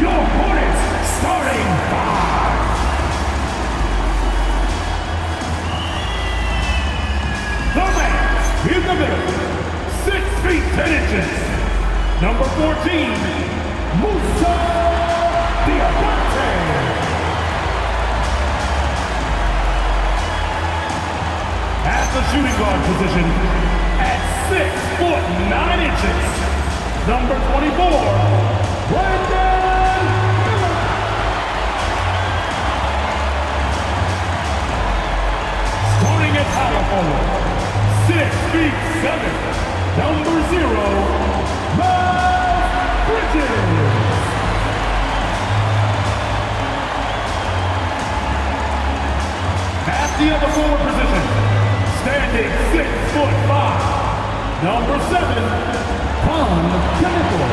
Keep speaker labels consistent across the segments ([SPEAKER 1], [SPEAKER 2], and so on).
[SPEAKER 1] your Hornets starting five. The man in the middle, 6 feet 10 inches, number 14, Musa Diabate. At the shooting guard position, at 6 foot 9 inches, number 24, Brandon Miller. Starting at power forward, 6 feet 7, number 0, Miles Bridges. At the other forward position, standing 6 foot 5, number 7, Con Chemical.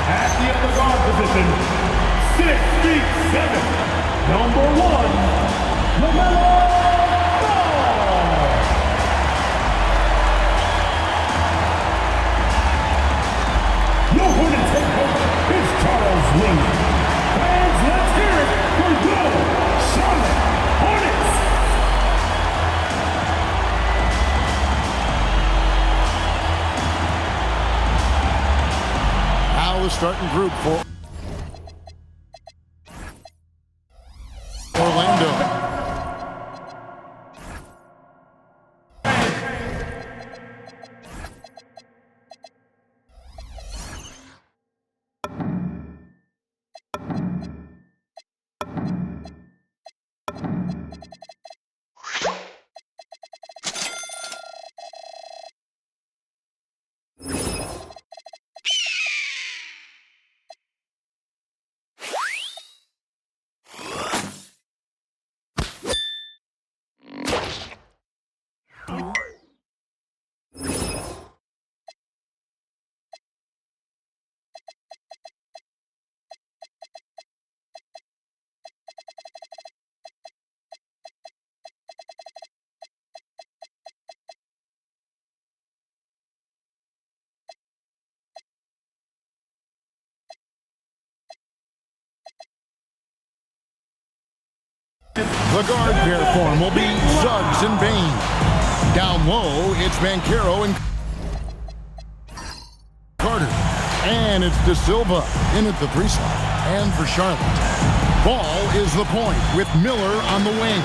[SPEAKER 1] At the other guard position, 6 feet 7, number 1, LaMelo Ball. Your Hornets head coach is Charles Lee. Fans, let's hear it for your Charlotte Hornets.
[SPEAKER 2] Now the starting group for Orlando. The guard pair form will be Suggs and Bain. Down low, it's Banchero and Carter. And it's De Silva in at the 3 slot. And for Charlotte, Ball is the point with Miller on the wing.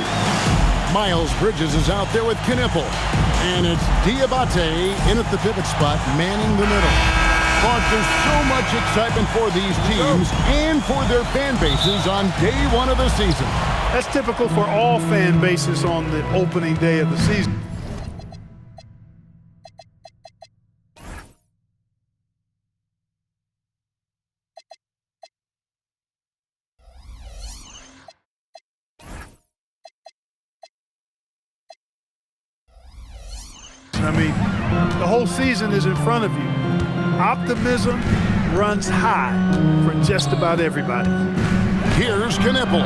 [SPEAKER 2] Miles Bridges is out there with Knipple. And it's Diabate in at the pivot spot, manning the middle. But there's so much excitement for these teams and for their fan bases on day 1 of the season.
[SPEAKER 3] That's typical for all fan bases on the opening day of the season. I mean, the whole season is in front of you. Optimism runs high for just about everybody.
[SPEAKER 2] Here's Knipple.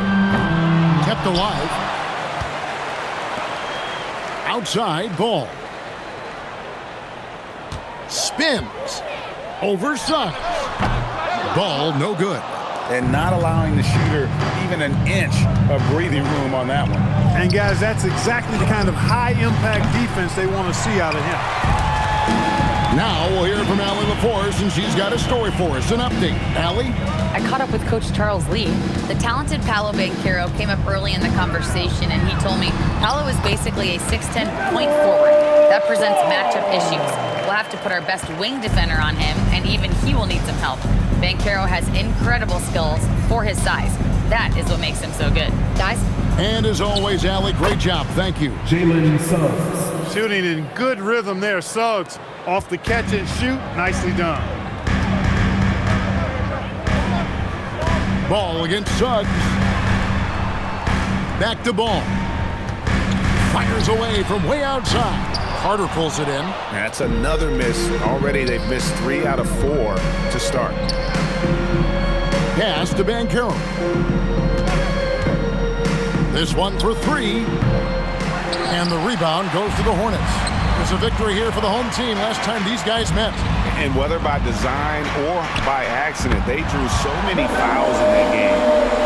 [SPEAKER 2] Kept alive. Outside Ball. Spins. Over Suggs. Ball no good.
[SPEAKER 4] And not allowing the shooter even an inch of breathing room on that one.
[SPEAKER 3] And guys, that's exactly the kind of high-impact defense they want to see out of him.
[SPEAKER 2] Now we'll hear from Allie LaForce, and she's got a story for us. An update. Allie?
[SPEAKER 5] I caught up with Coach Charles Lee. The talented Paolo Banchero came up early in the conversation, and he told me Paolo is basically a 6'10" point forward. That presents matchup issues. We'll have to put our best wing defender on him, and even he will need some help. Banchero has incredible skills for his size. That is what makes him so good. Guys?
[SPEAKER 2] And as always, Allie, great job. Thank you.
[SPEAKER 1] Jalen Suggs.
[SPEAKER 3] Shooting in good rhythm there, Suggs. Off the catch and shoot, nicely done.
[SPEAKER 2] Ball against Suggs. Back to Ball. Fires away from way outside. Carter pulls it in.
[SPEAKER 4] That's another miss. Already they've missed 3 out of 4 to start.
[SPEAKER 2] Pass to Banchero. This one for 3. And the rebound goes to the Hornets. It's a victory here for the home team last time these guys met.
[SPEAKER 4] And whether by design or by accident, they drew so many fouls in that game.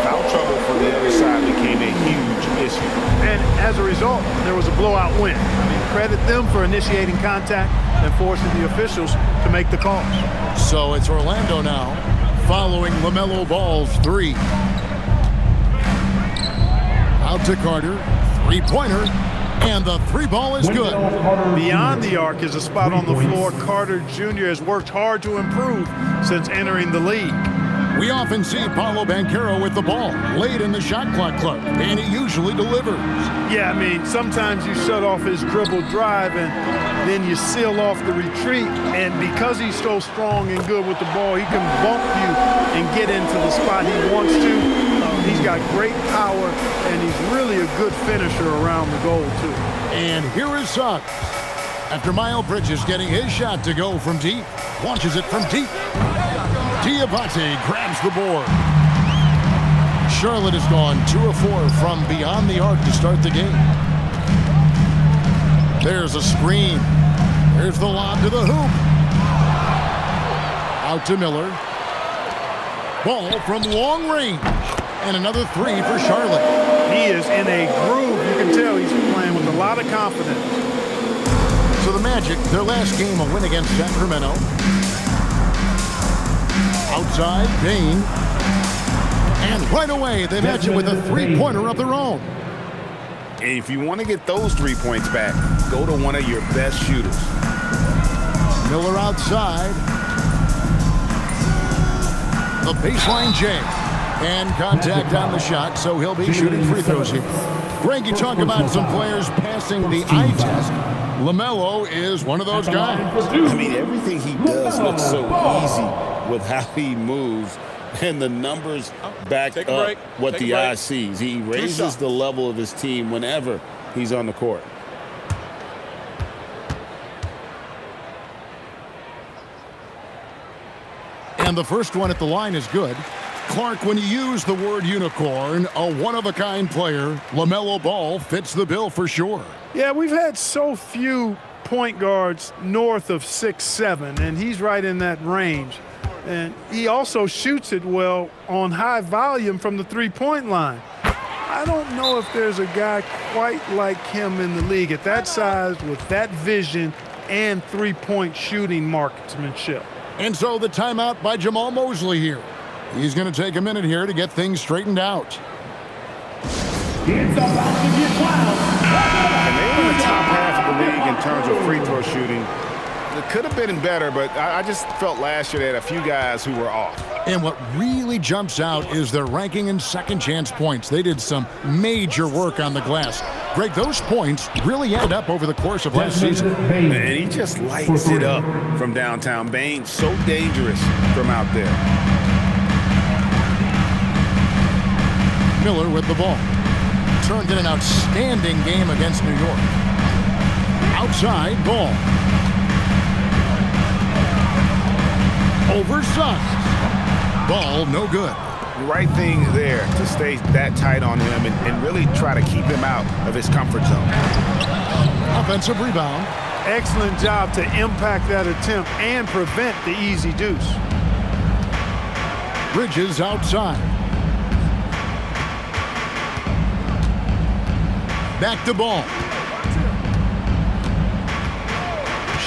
[SPEAKER 4] Foul trouble for the other side became a huge issue.
[SPEAKER 3] And as a result, there was a blowout win. I mean, credit them for initiating contact and forcing the officials to make the calls.
[SPEAKER 2] So it's Orlando now, following LaMelo Ball's three. Out to Carter, three-pointer, and the three ball is good.
[SPEAKER 3] Beyond the arc is a spot on the floor Carter Jr. has worked hard to improve since entering the league.
[SPEAKER 2] We often see Paolo Banchero with the ball late in the shot clock club, and he usually delivers.
[SPEAKER 3] Yeah, I mean, sometimes you shut off his dribble drive and then you seal off the retreat. And because he's so strong and good with the ball, he can bump you and get into the spot he wants to. He's got great power, and he's really a good finisher around the goal, too.
[SPEAKER 2] And here is Suggs. After Miles Bridges getting his shot to go from deep, launches it from deep. Diabate grabs the board. Charlotte has gone 2 of 4 from beyond the arc to start the game. There's a screen. There's the lob to the hoop. Out to Miller. Ball from long range. And another three for Charlotte.
[SPEAKER 3] He is in a groove. You can tell he's playing with a lot of confidence.
[SPEAKER 2] So the Magic, their last game, a win against Sacramento. Outside, Bane. And right away, they match it with a three-pointer of their own.
[SPEAKER 4] And if you want to get those 3 points back, go to one of your best shooters.
[SPEAKER 2] Miller outside. The baseline J. And contact on the shot, so he'll be shooting free throws here. Greg, you talk about some players passing the eye test. LaMelo is one of those guys.
[SPEAKER 4] I mean, everything he does looks so easy with how he moves, and the numbers back up what the eye sees. He raises the level of his team whenever he's on the court.
[SPEAKER 2] And the first one at the line is good. Clark, when you use the word unicorn, a one-of-a-kind player, LaMelo Ball fits the bill for sure.
[SPEAKER 3] Yeah, we've had so few point guards north of 6'7", and he's right in that range. And he also shoots it well on high volume from the three-point line. I don't know if there's a guy quite like him in the league at that size with that vision and three-point shooting marksmanship.
[SPEAKER 2] And so the timeout by Jamal Mosley here. He's going to take a minute here to get things straightened out.
[SPEAKER 1] It's about to get wild.
[SPEAKER 4] And they were in the top half of the league in terms of free throw shooting. It could have been better, but I just felt last year they had a few guys who were off.
[SPEAKER 2] And what really jumps out is their ranking in second chance points. They did some major work on the glass. Greg, those points really add up over the course of last season.
[SPEAKER 4] And he just lights it up from downtown. Bane, so dangerous from out there.
[SPEAKER 2] Miller with the ball. Turned in an outstanding game against New York. Outside, Ball. Over Suggs. Ball, no good.
[SPEAKER 4] Right thing there to stay that tight on him and really try to keep him out of his comfort zone.
[SPEAKER 2] Offensive rebound.
[SPEAKER 3] Excellent job to impact that attempt and prevent the easy deuce.
[SPEAKER 2] Bridges outside. Back to Ball.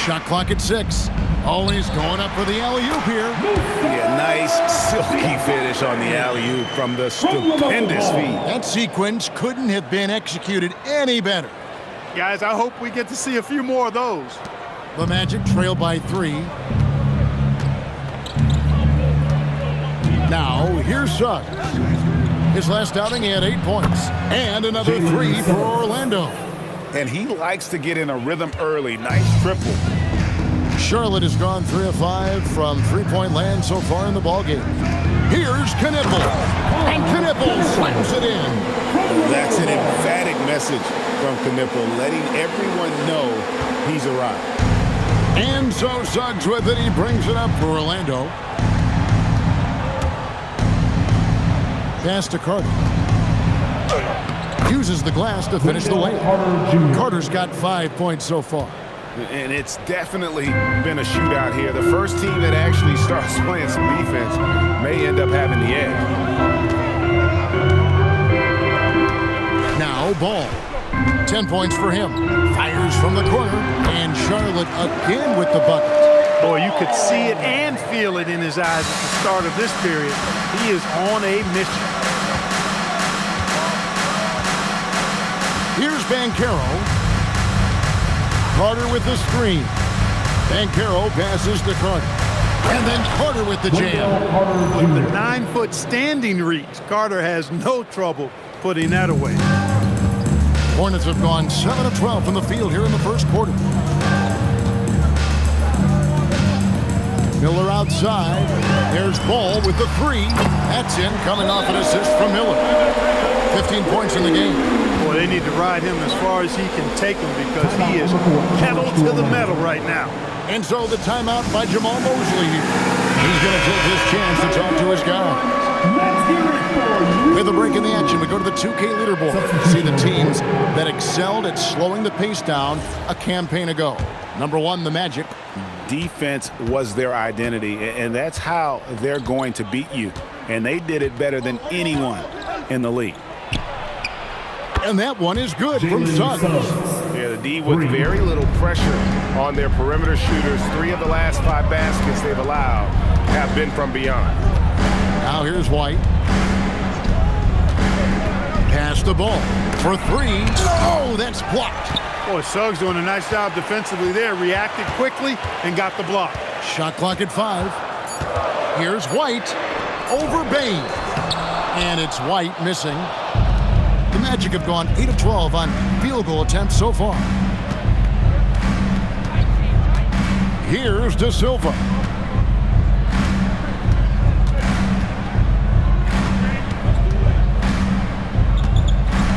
[SPEAKER 2] Shot clock at 6. Always going up for the alley-oop here.
[SPEAKER 4] Yeah, nice silky finish on the alley-oop from the stupendous feed.
[SPEAKER 2] That sequence couldn't have been executed any better.
[SPEAKER 3] Guys, I hope we get to see a few more of those.
[SPEAKER 2] The Magic trail by 3. Now, here's Suggs. His last outing, he had 8 points. And another 3 for Orlando.
[SPEAKER 4] And he likes to get in a rhythm early. Nice triple.
[SPEAKER 2] Charlotte has gone 3 of 5 from three-point land so far in the ballgame. Here's Knipple. And Knipple slams it in.
[SPEAKER 4] That's an emphatic message from Knipple, letting everyone know he's arrived.
[SPEAKER 2] And so Suggs with it. He brings it up for Orlando. Pass to Carter. Uses the glass to finish the layup. Carter's got 5 points so far.
[SPEAKER 6] And it's definitely been a shootout here. The first team that actually starts playing some defense may end up having the edge.
[SPEAKER 2] Now Ball. 10 points for him. Fires from the corner. And Charlotte again with the bucket.
[SPEAKER 3] Boy, you could see it and feel it in his eyes at the start of this period. He is on a mission.
[SPEAKER 2] Here's Banchero. Carter with the screen. Banchero passes to Carter. And then Carter with the jam.
[SPEAKER 3] With the 9-foot standing reach, Carter has no trouble putting that away.
[SPEAKER 2] Hornets have gone 7 of 12 from the field here in the first quarter. Miller outside. There's Ball with the 3. That's in, coming off an assist from Miller. 15 points in the game.
[SPEAKER 3] Boy, they need to ride him as far as he can take him because he is pedal to the metal right now.
[SPEAKER 2] And so the timeout by Jamal Mosley here. He's going to take his chance to talk to his guys. With a break in the action, we go to the 2K leaderboard. See the teams that excelled at slowing the pace down a campaign ago. Number 1, the Magic.
[SPEAKER 6] Defense was their identity, and that's how they're going to beat you. And they did it better than anyone in the league.
[SPEAKER 2] And that one is good from Suggs.
[SPEAKER 6] Yeah, the D with very little pressure on their perimeter shooters. 3 of the last 5 baskets they've allowed have been from beyond.
[SPEAKER 2] Now here's White. Pass the ball for 3. Oh, that's blocked.
[SPEAKER 3] Boy, Suggs doing a nice job defensively there. Reacted quickly and got the block.
[SPEAKER 2] Shot clock at 5. Here's White over Bane. And it's White missing. The Magic have gone 8 of 12 on field goal attempts so far. Here's De Silva.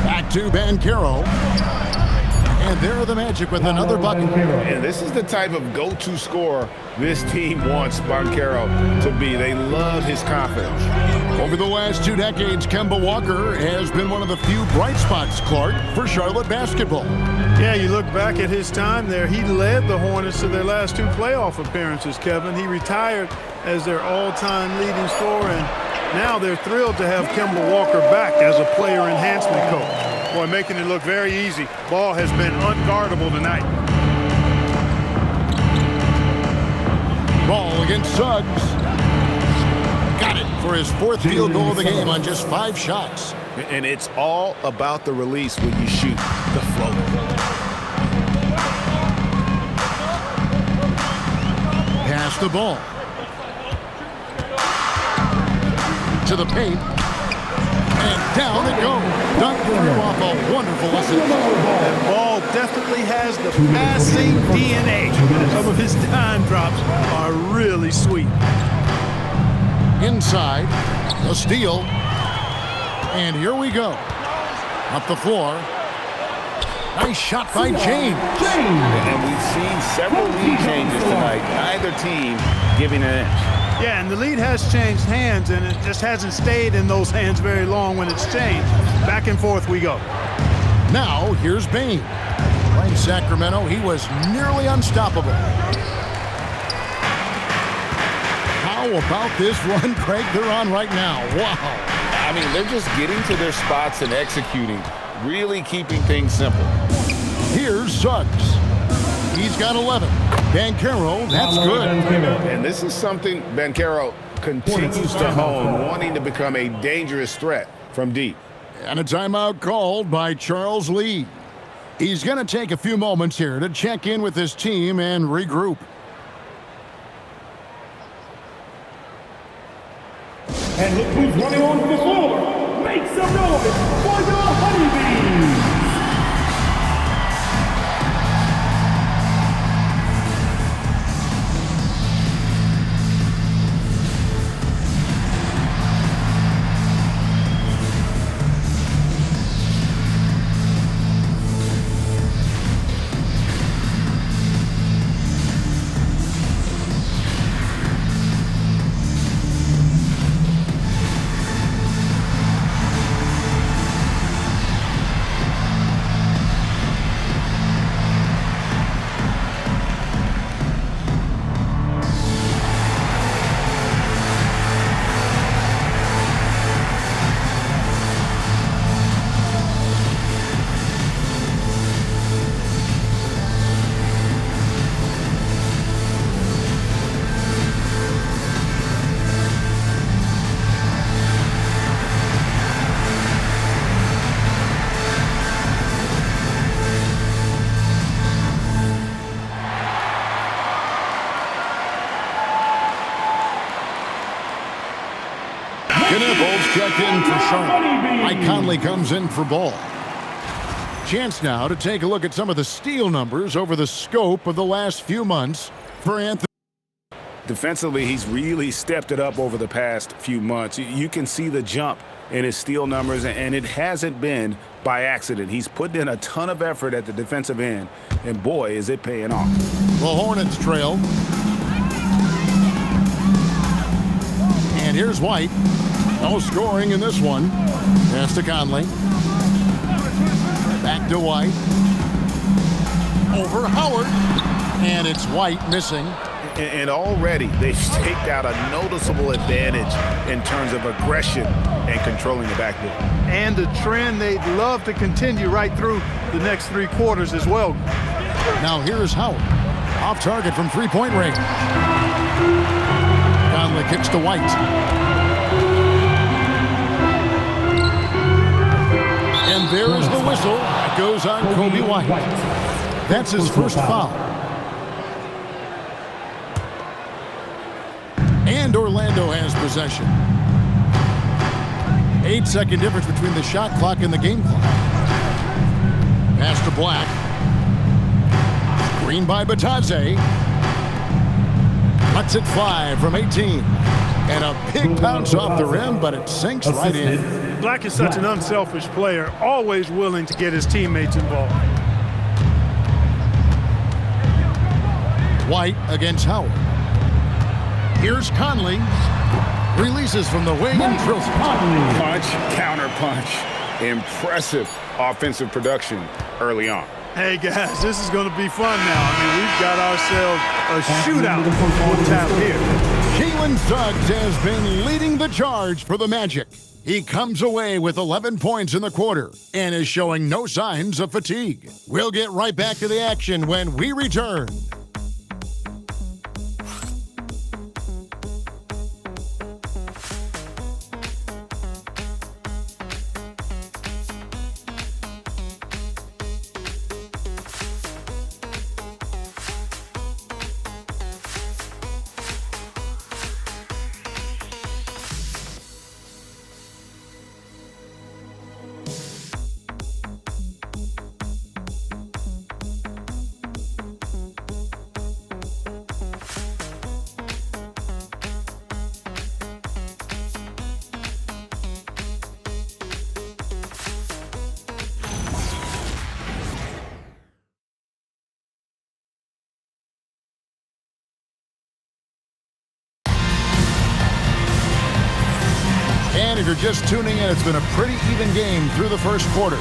[SPEAKER 2] Back to Banchero. And there are the Magic with another bucket.
[SPEAKER 6] And this is the type of go-to scorer this team wants Banchero to be. They love his confidence.
[SPEAKER 2] Over the last 2 decades, Kemba Walker has been one of the few bright spots, Clark, for Charlotte basketball.
[SPEAKER 3] Yeah, you look back at his time there, he led the Hornets to their last 2 playoff appearances, Kevin. He retired as their all-time leading scorer, and now they're thrilled to have Kemba Walker back as a player enhancement coach. Boy, making it look very easy. Ball has been unguardable tonight.
[SPEAKER 2] Ball against Suggs. Got it for his 4th field goal of the game on just 5 shots.
[SPEAKER 6] And it's all about the release when you shoot the floater.
[SPEAKER 2] Pass the ball. To the paint. And down it goes. Dunked through off a wonderful assist.
[SPEAKER 3] And Ball definitely has the passing DNA. Some of his dime drops are really sweet.
[SPEAKER 2] Inside, the steal. And here we go. Up the floor. Nice shot by James.
[SPEAKER 6] And we've seen several lead changes tonight. Neither team giving an inch.
[SPEAKER 3] Yeah, and the lead has changed hands, and it just hasn't stayed in those hands very long when it's changed. Back and forth we go.
[SPEAKER 2] Now, here's Bane. Playing Sacramento, he was nearly unstoppable. How about this run, Craig, they're on right now? Wow.
[SPEAKER 4] I mean, they're just getting to their spots and executing, really keeping things simple.
[SPEAKER 2] Here's Suggs. He's got 11. Banchero, that's good.
[SPEAKER 6] And this is something Banchero continues to hone, wanting to become a dangerous threat from deep.
[SPEAKER 2] And a timeout called by Charles Lee. He's going to take a few moments here to check in with his team and regroup.
[SPEAKER 1] And look who's running onto the floor. Make some noise for the Honeybees.
[SPEAKER 2] Knipples checked in for Charlotte. Mike Conley comes in for Ball. Chance now to take a look at some of the steal numbers over the scope of the last few months for Anthony.
[SPEAKER 6] Defensively, he's really stepped it up over the past few months. You can see the jump in his steal numbers, and it hasn't been by accident. He's put in a ton of effort at the defensive end, and boy, is it paying off.
[SPEAKER 2] The Hornets trail. And here's White. No scoring in this one. Pass to Conley. Back to White. Over Howard. And it's White missing.
[SPEAKER 6] And already they've staked out a noticeable advantage in terms of aggression and controlling the backboard.
[SPEAKER 3] And a trend they'd love to continue right through the next 3 quarters as well.
[SPEAKER 2] Now here's Howard. Off target from three-point range. Conley kicks to White. And there is the whistle. It goes on Kobe White. That's his first foul. And Orlando has possession. 8-second difference between the shot clock and the game clock. Pass to Black. Screen by Batadze. Lets it fly from 18. And a big bounce off the rim, but it sinks right in.
[SPEAKER 3] Black is such an unselfish player, always willing to get his teammates involved.
[SPEAKER 2] White against Howard. Here's Conley. Releases from the wing and drills it.
[SPEAKER 6] Punch, counter punch. Impressive offensive production early on.
[SPEAKER 3] Hey, guys, this is going to be fun now. I mean, we've got ourselves a shootout on tap here.
[SPEAKER 2] Jalen Suggs has been leading the charge for the Magic. He comes away with 11 points in the quarter and is showing no signs of fatigue. We'll get right back to the action when we return. And if you're just tuning in, it's been a pretty even game through the first quarter.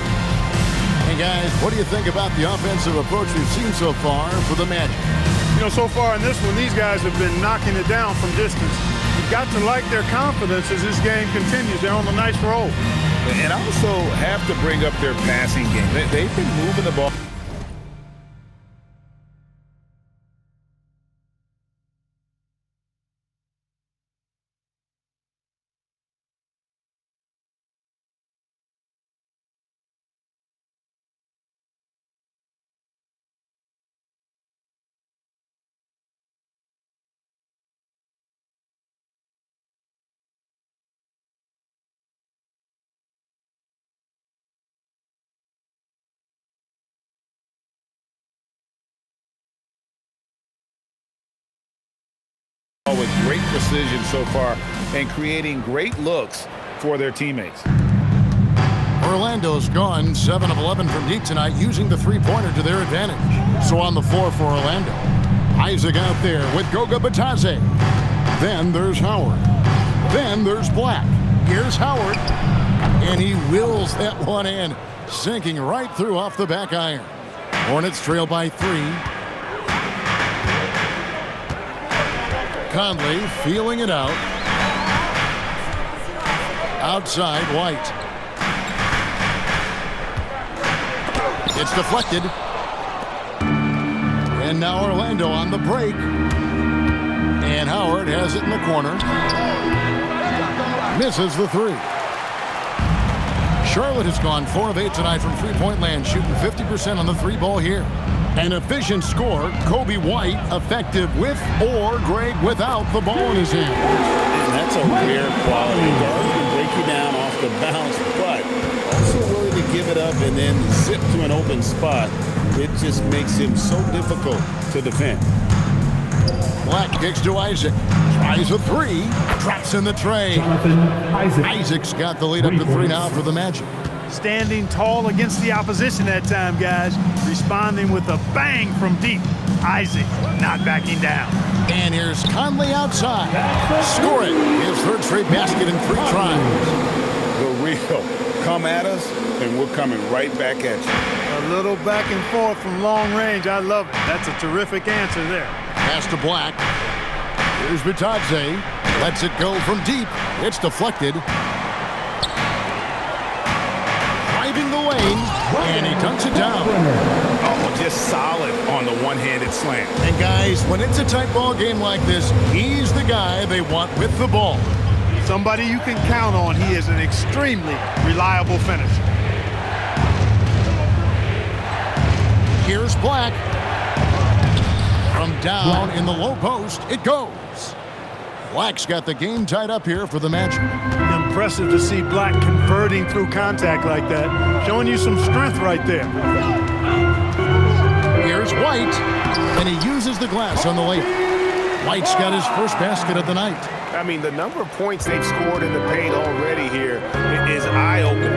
[SPEAKER 2] Hey guys, what do you think about the offensive approach we've seen so far for the Magic?
[SPEAKER 3] You know, so far in this one, these guys have been knocking it down from distance. You've got to like their confidence as this game continues. They're on a nice roll.
[SPEAKER 6] And also have to bring up their passing game. They've been moving the ball. With great precision so far and creating great looks for their teammates.
[SPEAKER 2] Orlando's gone 7 of 11 from deep tonight, using the three-pointer to their advantage. So on the floor for Orlando, Isaac out there with Goga Batadze. Then there's Howard. Then there's Black. Here's Howard. And he wills that one in, sinking right through off the back iron. Hornets trail by 3. Conley feeling it out. Outside, White. It's deflected. And now Orlando on the break. And Howard has it in the corner. Misses the 3. Charlotte has gone 4 of 8 tonight from three-point land, shooting 50% on the 3-ball here. An efficient score, Kobe White effective with or Greg without the ball in his hand.
[SPEAKER 4] And that's a rare quality guard. break you down off the bounce, but also willing to give it up and then zip to an open spot. It just makes him so difficult to defend.
[SPEAKER 2] Black kicks to Isaac. Tries a three. Drops in the tray. Isaac's got the lead up to 3 now for the Magic.
[SPEAKER 3] Standing tall against the opposition that time, guys. Responding with a bang from deep. Isaac not backing down.
[SPEAKER 2] And here's Conley outside. Score it. His third straight basket in 3 tries.
[SPEAKER 4] The real. Come at us, and we're coming right back at you.
[SPEAKER 3] A little back and forth from long range. I love it. That's a terrific answer there.
[SPEAKER 2] Pass to Black. Here's Bitadze. Lets it go from deep. It's deflected. Driving the lane, and he dunks it down.
[SPEAKER 6] Oh, just solid on the one-handed slam.
[SPEAKER 2] And guys, when it's a tight ball game like this, he's the guy they want with the ball.
[SPEAKER 3] Somebody you can count on. He is an extremely reliable finisher.
[SPEAKER 2] Here's Black. From down in the low post, it goes. Black's got the game tied up here for the Magic.
[SPEAKER 3] Impressive to see Black converting through contact like that. Showing you some strength right there.
[SPEAKER 2] Here's White, and he uses the glass on the layup. White's got his first basket of the night.
[SPEAKER 6] I mean, the number of points they've scored in the paint already here is eye-opening.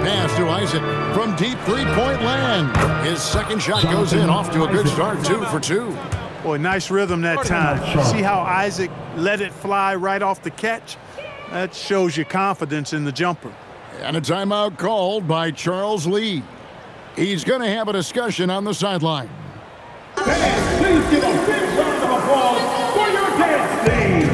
[SPEAKER 2] Pass to Isaac from deep three-point land. His second shot goes in, off to a good start, 2 for 2.
[SPEAKER 3] Boy, nice rhythm that time. See how Isaac let it fly right off the catch? That shows you confidence in the jumper.
[SPEAKER 2] And a timeout called by Charles Lee. He's going to have a discussion on the sideline.
[SPEAKER 1] Fans, please give a big round of applause for your dance team.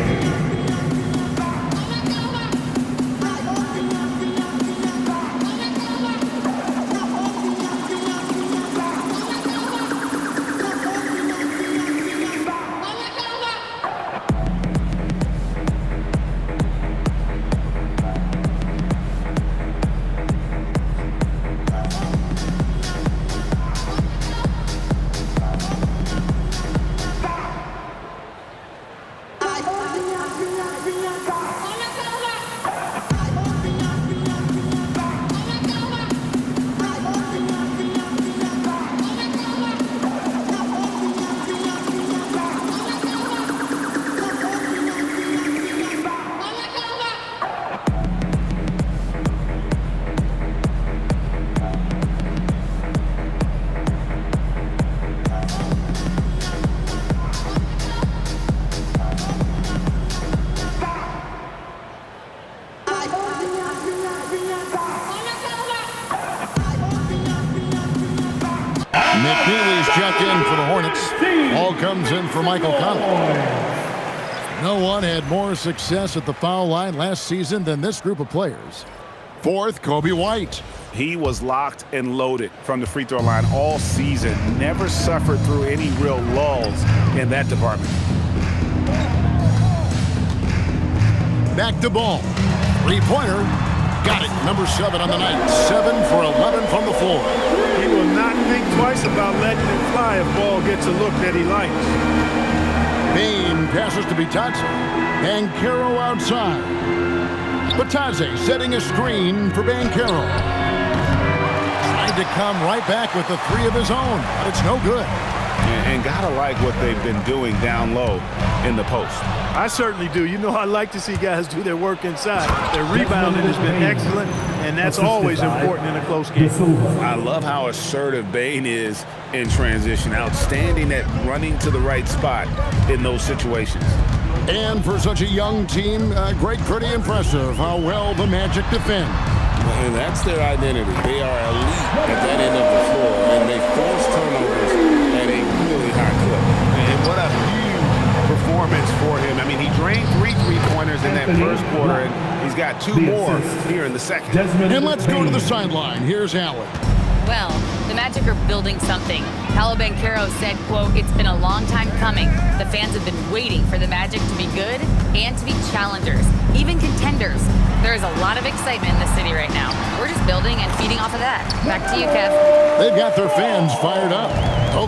[SPEAKER 2] McNeely's checked in for the Hornets. Ball comes in for Michael Conley. No one had more success at the foul line last season than this group of players. Fourth, Kobe White.
[SPEAKER 6] He was locked and loaded from the free throw line all season. Never suffered through any real lulls in that department.
[SPEAKER 2] Back to Ball. Three-pointer. Got it. Number 7 on the night. 7 for 11 from the floor.
[SPEAKER 3] He will not think twice about letting it fly if Ball gets a look that he likes.
[SPEAKER 2] Bain passes to Bitadze. Banchero outside. Bitadze setting a screen for Banchero. Tried to come right back with the 3 of his own, but it's no good.
[SPEAKER 6] And gotta like what they've been doing down low in the post.
[SPEAKER 3] I certainly do. You know, I like to see guys do their work inside. Their rebounding has been excellent, and that's always important in a close game.
[SPEAKER 6] I love how assertive Bain is in transition. Outstanding at running to the right spot in those situations.
[SPEAKER 2] And for such a young team, Greg, pretty impressive how well the Magic defend.
[SPEAKER 4] And that's their identity. They are elite at that end of the floor, and they force turnovers at a really high clip.
[SPEAKER 6] And what a huge performance for him. I mean, he drained 3 three-pointers in that first quarter, and he's got 2 more here in the second.
[SPEAKER 2] And let's go to the sideline. Here's Allen.
[SPEAKER 5] Well, the Magic are building something. Paolo Banchero said, quote, "It's been a long time coming. The fans have been waiting for the Magic to be good and to be challengers, even contenders. There is a lot of excitement in the city right now. We're just building and feeding off of that." Back to you, Kev.
[SPEAKER 2] They've got their fans fired up.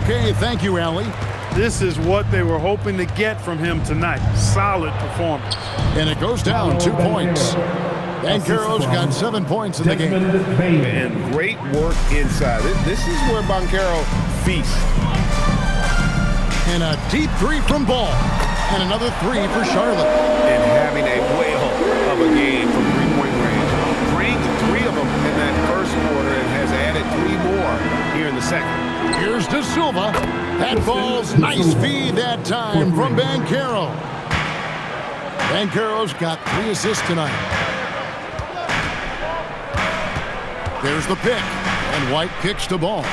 [SPEAKER 2] Okay, thank you, Allie.
[SPEAKER 3] This is what they were hoping to get from him tonight. Solid performance.
[SPEAKER 2] And it goes down 2 points. Banchero's got 7 points in the game.
[SPEAKER 6] And great work inside. This is where Banchero feasts.
[SPEAKER 2] And a deep three from Ball. And another three for Charlotte.
[SPEAKER 6] And having a whale of a game from three-point range. Bring 3 of them in that first quarter and has added 3 more here in the second.
[SPEAKER 2] Here's De Silva. That ball's nice feed that time from Banchero. Banchero's got 3 assists tonight. There's the pick. And White kicks to Ball.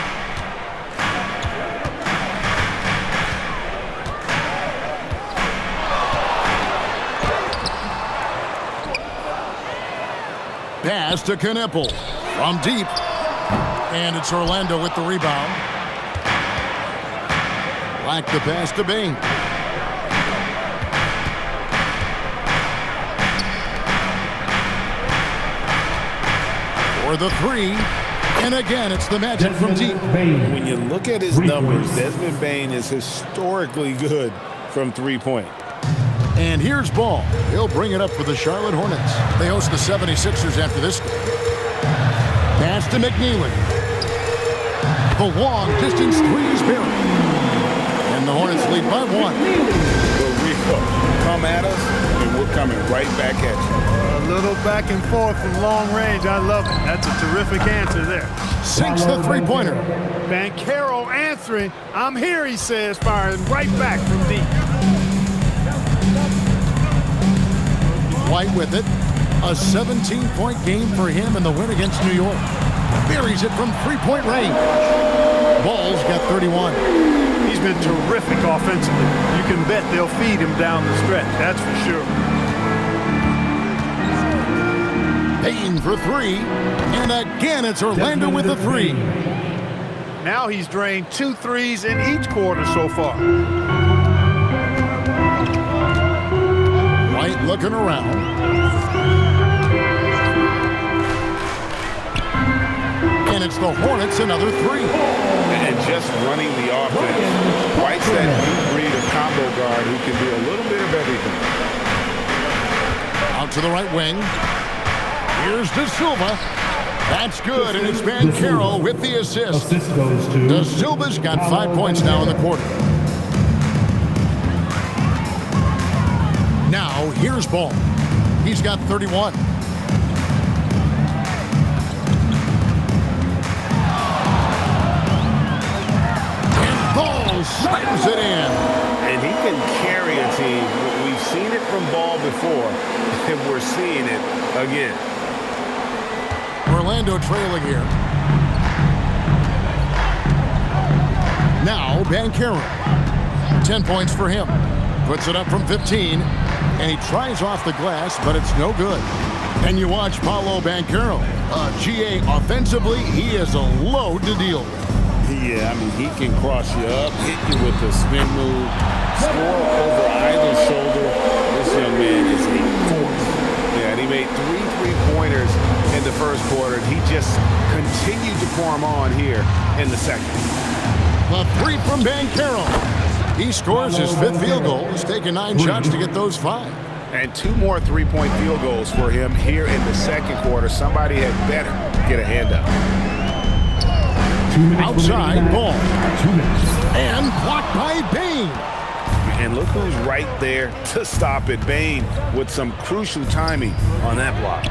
[SPEAKER 2] Pass to Knippel from deep. And it's Orlando with the rebound. Like the pass to Bane. For the 3. And again, it's the Magic from deep.
[SPEAKER 6] When you look at his numbers, Desmond Bane is historically good from three-point.
[SPEAKER 2] And here's Ball. He'll bring it up for the Charlotte Hornets. They host the 76ers after this game. Pass to McNeely. The long distance three's buried. And the Hornets lead by 1.
[SPEAKER 6] Come at us, and we're coming right back at you.
[SPEAKER 3] A little back and forth from long range. I love it. That's a terrific answer there.
[SPEAKER 2] Sinks the three-pointer.
[SPEAKER 3] Banchero answering. I'm here, he says, firing right back from deep.
[SPEAKER 2] White with it. A 17-point game for him in the win against New York. Buries it from three-point range. Ball's got 31.
[SPEAKER 3] He's been terrific offensively. You can bet they'll feed him down the stretch. That's for sure.
[SPEAKER 2] Payne for 3. And again, it's Orlando with the 3.
[SPEAKER 3] Now he's drained 2 threes in each quarter so far.
[SPEAKER 2] White looking around. And it's the Hornets, another 3.
[SPEAKER 6] And just running the offense. White's that new breed of combo guard who can do a little bit of everything.
[SPEAKER 2] Out to the right wing. Here's De Silva. That's good, and it's Banchero with the assist. De Silva's got 5 points now in the quarter. Now, here's Ball. He's got 31. And Ball slams it in.
[SPEAKER 6] And he can carry a team. We've seen it from Ball before, and we're seeing it again.
[SPEAKER 2] Orlando trailing here. Now, Banchero. 10 points for him. Puts it up from 15. And he tries off the glass, but it's no good. And you watch Paolo Banchero. GA offensively, he is a load to deal with.
[SPEAKER 4] Yeah, I mean, he can cross you up, hit you with the spin move, score over either shoulder. This young man is a force.
[SPEAKER 6] Yeah, and he made 3 3-pointers in the first quarter. He just continued to pour them on here in the second.
[SPEAKER 2] The 3 from Banchero. He scores his 5th field goal. He's taken 9 shots to get those 5.
[SPEAKER 6] And 2 more 3-point field goals for him here in the second quarter. Somebody had better get a hand up.
[SPEAKER 2] Outside Ball. And blocked by Bane.
[SPEAKER 6] And look who's right there to stop it. Bane with some crucial timing on that block.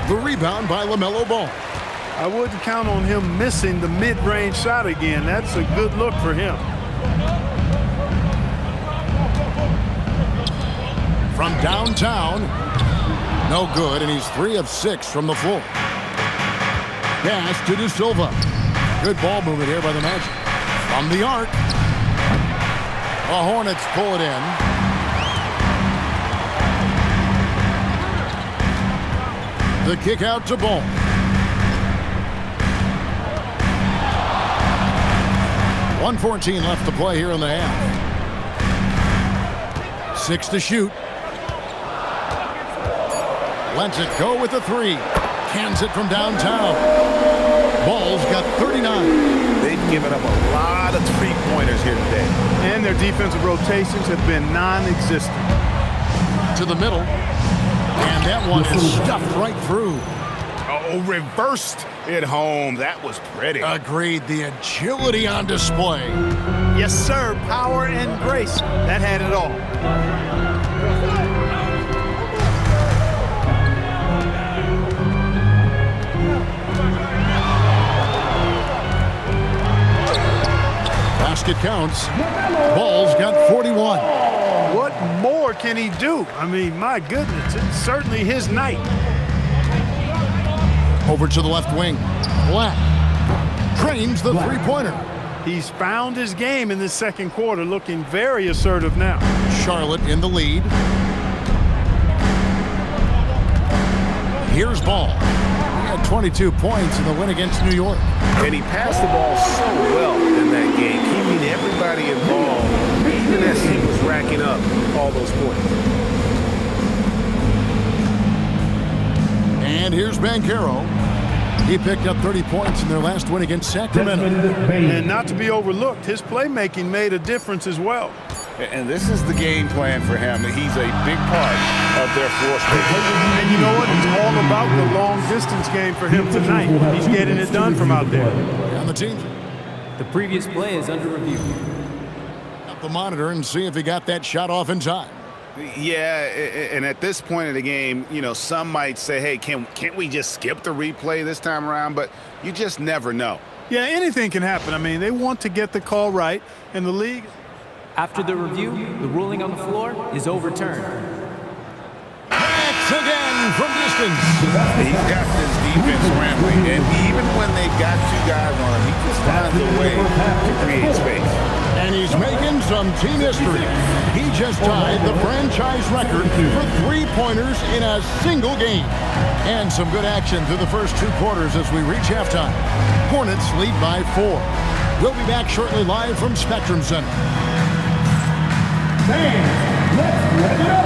[SPEAKER 2] The rebound by LaMelo Ball.
[SPEAKER 3] I wouldn't count on him missing the mid-range shot again. That's a good look for him.
[SPEAKER 2] From downtown. No good, and he's 3 of 6 from the floor. Pass to De Silva. Good ball movement here by the Magic. From the arc. The Hornets pull it in. The kick out to Ball. .114 left to play here in the half. 6 to shoot. Lets it go with the 3. Cans it from downtown. Ball's got 39.
[SPEAKER 6] They've given up a lot of three-pointers here today.
[SPEAKER 3] And their defensive rotations have been non-existent.
[SPEAKER 2] To the middle. And that one is stuffed right through.
[SPEAKER 6] Oh, reversed it home. That was pretty.
[SPEAKER 2] Agreed. The agility on display.
[SPEAKER 3] Yes, sir. Power and grace. That had it all.
[SPEAKER 2] Basket counts. Ball's got 41.
[SPEAKER 3] What more can he do? I mean, my goodness, it's certainly his night.
[SPEAKER 2] Over to the left wing. Black trains the three-pointer.
[SPEAKER 3] He's found his game in the second quarter, looking very assertive now.
[SPEAKER 2] Charlotte in the lead. Here's Ball. He had 22 points in the win against New York.
[SPEAKER 6] And he passed the ball so well in that game, keeping everybody involved, even as he was racking up all those points.
[SPEAKER 2] And here's Banchero. He picked up 30 points in their last win against Sacramento.
[SPEAKER 3] And not to be overlooked, his playmaking made a difference as well.
[SPEAKER 6] And this is the game plan for him. He's a big part of their floor space.
[SPEAKER 3] And you know what? It's all about the long-distance game for him tonight. He's getting it done from out there.
[SPEAKER 2] On the team.
[SPEAKER 7] The previous play is under review.
[SPEAKER 2] Up the monitor and see if he got that shot off in time.
[SPEAKER 6] Yeah, and at this point of the game, you know, some might say, hey, can't we just skip the replay this time around? But you just never know.
[SPEAKER 3] Yeah, anything can happen. I mean, they want to get the call right, and the league...
[SPEAKER 7] After the review, the ruling on the floor is overturned.
[SPEAKER 2] Max again from distance.
[SPEAKER 6] He's got this defense scrambling, and even when they got two guys on him, he just finds a way to create space.
[SPEAKER 2] And he's making some team history. He just tied the franchise record for three-pointers in a single game. And some good action through the first two quarters as we reach halftime. Hornets lead by 4. We'll be back shortly live from Spectrum Center.
[SPEAKER 1] Fans, let's let it